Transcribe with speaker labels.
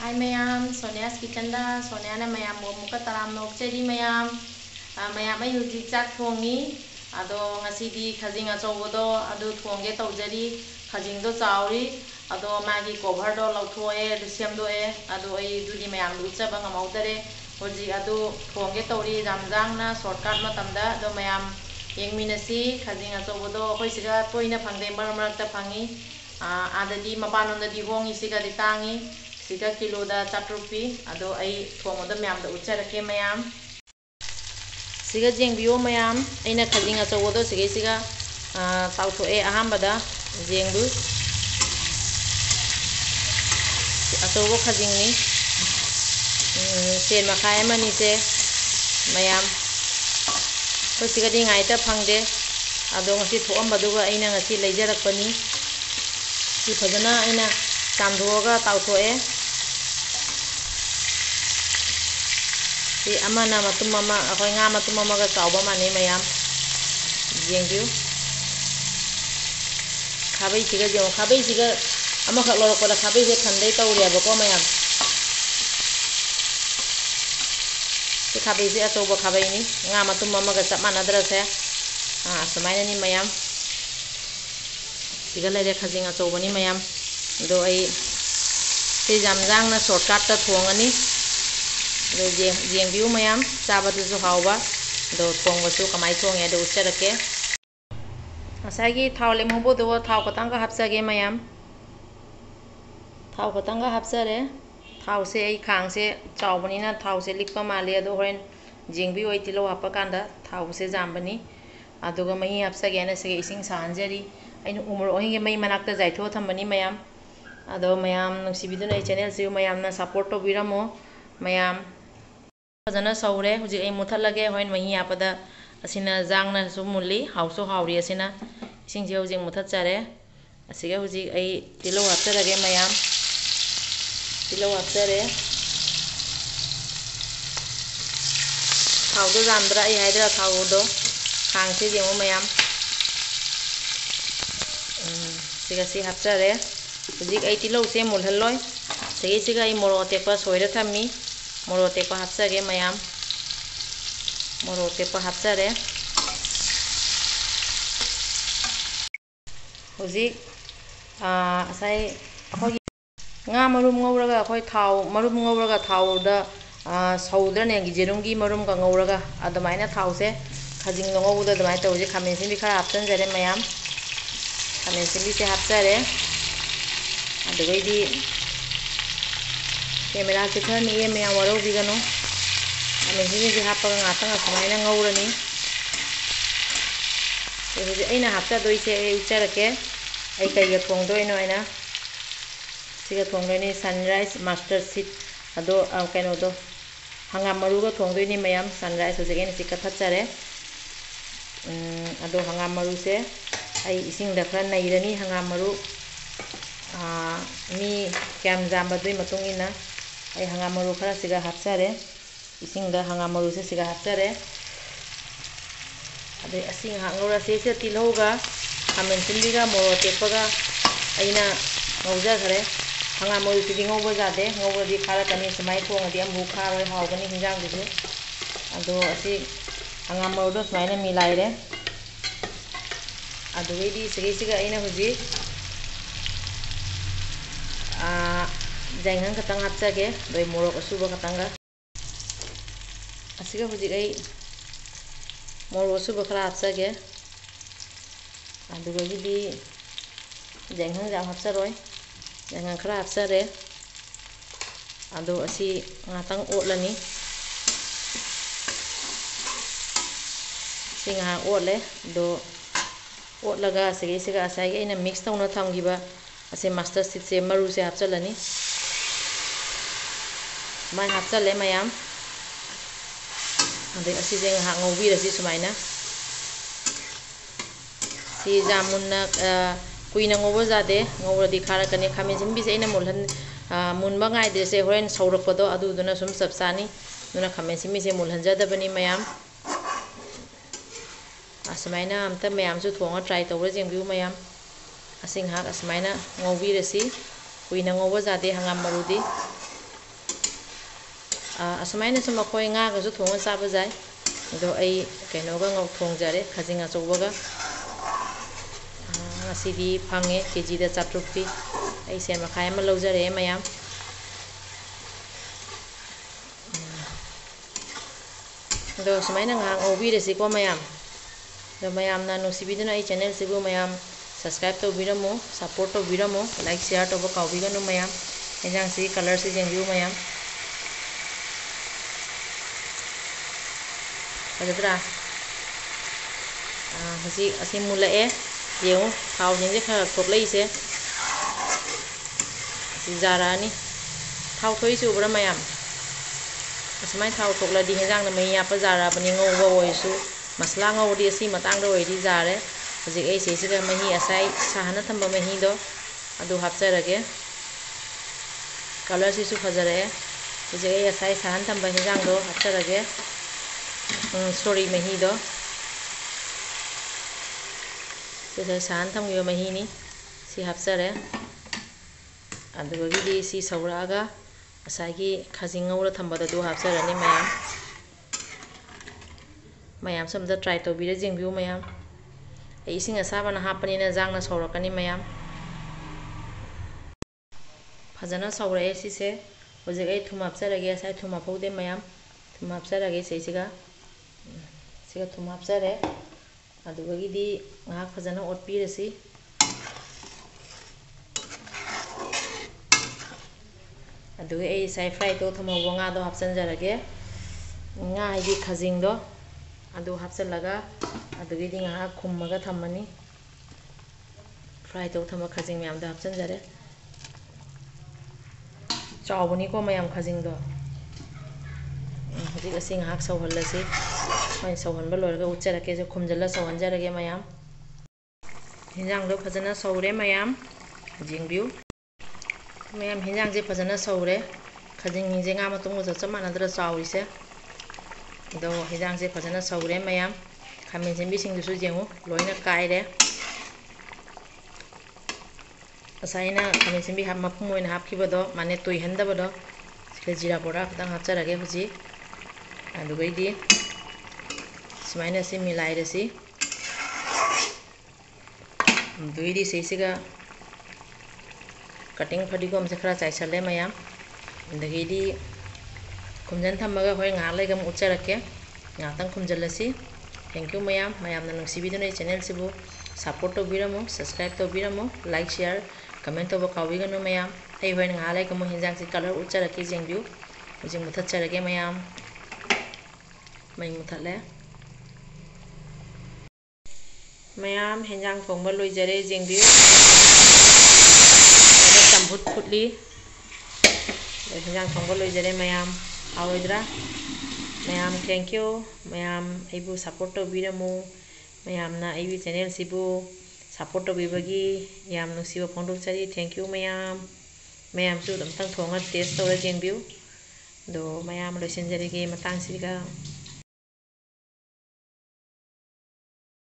Speaker 1: Hi mayam, Sonia's kitchen da Sonia na mayam mo muka taram nok chedi mayam. Mayam ay huji chak thongi. Ado ngasidi khajing achobodo adu thongge tawjari. Khajing do chawri. Ado magi cover do lauthoe adu semdoe. Ado ay dudi mayam luchaba ngamaudare. Huji adu thongge tawri jamjang na shortcut matamda do mayam yengminasi khajing achobodo khoi siga toina phangde marak phangi. Adadi mapanondadi hongi siga di tangi. Siga kilo da chatrupi ado ai thongoda mayam da ucharake mayam siga jengbiyo mayam aina khajing achobodo siga tauthoe ahambada jengbu achobo khajing ni sen makhai amani se mayam ko siga di ngai ta phangde ado ngasi thoambaduga aina ngasi leijarakpani si phajana aina samdhoga tauthoe si amana matum mama akoi nga matum mama ga chawba mane mayam jengbiu khabai siga jeng khabai siga ama khak lorok pada khabai se thandai tawriya bako mayam si khabai se achauba khabai ni nga matum mama ga chap manadra se asmaina ni mayam siga lere khajing achauba ni mayam do ai si jamjang na shortcut ta thongani do jengbiu mayam chabadu hauba do thongbasu kamai thonge do ucharake asagi thau lemhobo do thau katanga hapsage mayam thau katanga hapsare thau se ai khang se chawbani na thau se likpa male do horen jengbiu ai tilo happa kanda thau se jambani aduga mai hapsage na se ising sanjari ainu umro hinge mai manakta jaitho thambani mayam ado mayam nuksibiduna channel se mayam na support to biramo mayam fazana saure huji ai muthalage hoin mahi apada asina jangna su mulli hauso hauri asina ising je huji muthatchare asiga huji ai tilo hapcharage mayam tilo hapchare thaudo jandra ai haidra thaudo khangse jemu mayam siga si hapchare huji ai tilo se mulhalloi siga ai moro tekpa soira thammi moro tekpa hapsage mayam moro tekpa hapsare huji asai akhoi nga marum ngauraga akhoi thau marum ngauraga thau da saudra ne gijerumgi marum ka ngauraga adamaina thau se khajing ngauda adamai tawje khamen simbi khara hapsan jare mayam khamen simbi se hapsare adugaidi camera se thani ye me awaro bigano ame hi happa ngata nga samaina ngaurani e aina hapta doise e ucharake ai kai ga thongdoino aina siga thongdoini sunrise master seed ado kaino do hangam maru ga thongdoini mayam sunrise hojegen sikka thachare ado hangam maru se ai ising da khara nairani hangam maru mi kyam jamba dui matung ina ai hangam maru khara siga hapsare ising da hangam maru se siga hapsare ade asing hangora se tilhoga khamen simbiga moro tekpaga aina ngauja khare hangam maru se dingoba jade ngoba di khara kani samai thongadi ambu kharoi haugani hinjang disu ado asi hangam maru do smaina milaire ado di siga aina huji jangan katang hapsage doi morok asuba katanga asiga huji ai morok asuba khara hapsage aduga gidi jangan jam hapsaroi jangan khara hapsare ado asi ngatang otlani singa otle do otlaga siga asai ina mix tawna thamgiba ase master seed se maru se hapchalani mai hapchale mayam ade asi jeng ha ngobi rasi sumaina si jamunna kuina ngobo jade ngoradi khara kane khamen simbi se ina mulhan munba ngai de se horen saurakpado adu duna sum sapsani duna khamen simbi se mulhan jada bani mayam asmaina amta mayam su thonga try tawra jengbiu mayam asing hak asmaina ngobi rasi kuina ngobo jade hangam marudi असुमाइना सु मखोय ngaगसु थोंगा चाबा जाय अदो अई कइनोगा ngau थोंगजरे खजिंग अचौबगा ngasiदी fungi KG दा 400 P अई सेन मखाय अमा लौजरे मयाम अदो सुमाइना ngahang औबीरेसि को मयाम अदो मयामना नुसिबिदुना अई चैनल सिबु मयाम सब्सक्राइब तौबिरमो सपोर्ट तौबिरमो लाइक शेयर तौबा काउबिगनु मयाम हेंजांग सि कलर सि जेंबिउ मयाम फजद्रा हजी असी मुलाए येऊ थाव जेंजे खरा थोकलैसे सि जारानी थाव थोइसु उब्रा मयाम असमाय थाव थोकलादि हेंजांग मई यापा जाराबनि ngौबा ओइसु मसला ngौदी असि मतांगदा ओइदि जारे हजी ए सेसिगा मही असाई साहना थंबा महीदो अदु हापचरगे कलर सिसु फजरे हजी ए असाई साहन थंबा हेंजांगदो हापचरगे सॉरी महीदो से साहन थंगियो महीनी सि हापचरे अदुबगिदि सि सौरागा असागी खजिंग ngौरा थंबदा दु हापचरनी मयाम मयाम समदा ट्राई तौबिरे जेंबिउ मयाम इसिंग असाबना हापनिना जांगना सौरकनी मयाम फजना सौरए सिसे होजे ए थुम हापचरगे असाई थुम हापौदे मयाम थुम हापचरगे सेसिगा सिगा थुम हापचरे अदुबगिदि ngahak फजना ओटपिरसि अदुगे ए साई फ्राई तो थमौबो ngaदो हापचनजरगे nga हाइदि खजिंगदो अदु हापचलगा अदुगिदि ngahak खुम्मगा थमनी फ्राई तो थम खजिंग मयामदो हापचनजरे चावबनी को मयाम खजिंगदो हजिक असि ngahak सौहल्लसि मैं सौहनबा लोरगा उच्चरके जो खुमजल्ला सौहनजरगे मयाम हिंजांगदो फजना सौरे मयाम जेंबिउ मयाम हिंजांगजे फजना सौरे खजिंग हिंजे nga मतुंग जो चप मानदरा चावरिसे दो हिंजांगजे फजना सौरे मयाम खामिन सिंबि सिंगदुसु जेंगु लोइना कायरे असाइना खामिन सिंबि हाप मपुम ओइना हापखिबदो माने तोइहनदबदो सिखा जीरा बोरा खतंग हापचरगे हुजी अदुगैदि सुमाइना सि मिलाइरसि दुइदि सेसिगा कटिंग फडिगोम से खरा चाइसले मयाम अदुगैदि खुमजन थमगा होय ngahak लेगम उच्चरके ngahak खुमजल्लसि थैंक यू मयाम मयामना नुसिबिदुना चैनल सिबु सपोर्ट तौबिरमो सब्सक्राइब तौबिरमो लाइक शेयर कमेंट तौबा काउबिगनु मयाम अई होय ngahak लेगम हिंजांग सि कलर उच्चरके जेंबिउ हुजिं मुथाचरगे मयाम मैं मुथले मयाम हेंजांग थोंबा लोइजरे जेंबिउ चंबुत फुटली हेंजांग थोंबा लोइजरे मयाम आवइद्रा मयाम थैंक यू मयाम आइबु सपोर्ट तौबिरमु मयामना आइबि चैनल सिबु सपोर्ट तौबिबगी याम नुसिबा फोंदोकचरी थैंक यू मयाम मयामसु दमतंग थोंगा टेस्ट तौरा जेंबिउ दो मयाम लोइसनजरेगे मतंग सिगा